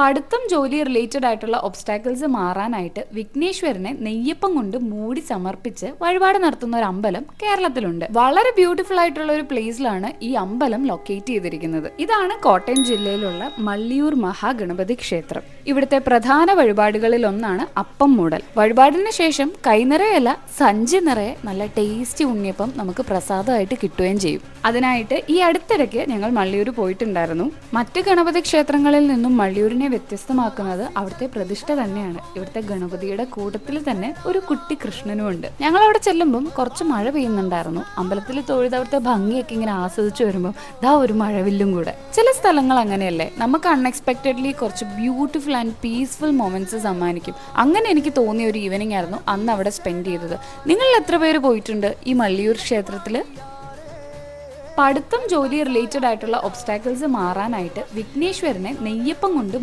പഠിത്തം ജോലി റിലേറ്റഡ് ആയിട്ടുള്ള ഒബ്സ്റ്റാക്കിൾസ് മാറാനായിട്ട് വിഘ്നേശ്വരനെ നെയ്യപ്പം കൊണ്ട് മൂടി സമർപ്പിച്ച് വഴിപാട് നടത്തുന്ന ഒരു അമ്പലം കേരളത്തിലുണ്ട്. വളരെ ബ്യൂട്ടിഫുൾ ആയിട്ടുള്ള ഒരു പ്ലേസിലാണ് ഈ അമ്പലം ലൊക്കേറ്റ് ചെയ്തിരിക്കുന്നത്. ഇതാണ് കോട്ടയം ജില്ലയിലുള്ള മള്ളിയൂർ മഹാഗണപതി ക്ഷേത്രം. ഇവിടുത്തെ പ്രധാന വഴിപാടുകളിൽ ഒന്നാണ് അപ്പം മൂടൽ. വഴിപാടിന് ശേഷം കൈനിറയല്ല സഞ്ചി നിറയെ നല്ല ടേസ്റ്റി ഉണ്ണിയപ്പം നമുക്ക് പ്രസാദമായിട്ട് കിട്ടുകയും ചെയ്യും. അതിനായിട്ട് ഈ അടുത്തിടയ്ക്ക് ഞങ്ങൾ മള്ളിയൂർ പോയിട്ടുണ്ടായിരുന്നു. മറ്റ് ഗണപതി ക്ഷേത്രങ്ങളിൽ നിന്നും മള്ളിയൂരിനെ വ്യത്യസ്തമാക്കുന്നത് അവിടുത്തെ പ്രതിഷ്ഠ തന്നെയാണ്. ഇവിടുത്തെ ഗണപതിയുടെ കൂട്ടത്തിൽ തന്നെ ഒരു കുട്ടി കൃഷ്ണനും ഉണ്ട്. ഞങ്ങൾ അവിടെ ചെല്ലുമ്പം കുറച്ച് മഴ പെയ്യുന്നുണ്ടായിരുന്നു. അമ്പലത്തിൽ തൊഴുത് അവിടുത്തെ ഭംഗിയൊക്കെ ഇങ്ങനെ ആസ്വദിച്ചു വരുമ്പോൾ ദാ ഒരു മഴവില്ലും കൂടെ. ചില സ്ഥലങ്ങൾ അങ്ങനെയല്ലേ, നമുക്ക് അൺഎക്സ്പെക്റ്റഡ്ലി കുറച്ച് ബ്യൂട്ടിഫുൾ ആൻഡ് പീസ്ഫുൾ മൊമെന്റ്സ് സമ്മാനിക്കും. അങ്ങനെ എനിക്ക് തോന്നിയ ഒരു ഈവനിങ് ആയിരുന്നു അന്ന് അവിടെ സ്പെൻഡ് ചെയ്തത്. നിങ്ങൾ എത്ര പേര് പോയിട്ടുണ്ട് ഈ മള്ളിയൂർ ക്ഷേത്രത്തിൽ? പഠിത്തം ജോലി റിലേറ്റഡ് ആയിട്ടുള്ള ഒബ്സ്റ്റാക്കിൾസ് മാറാനായിട്ട് വിഘ്നേശ്വരനെ നെയ്യപ്പം കൊണ്ട്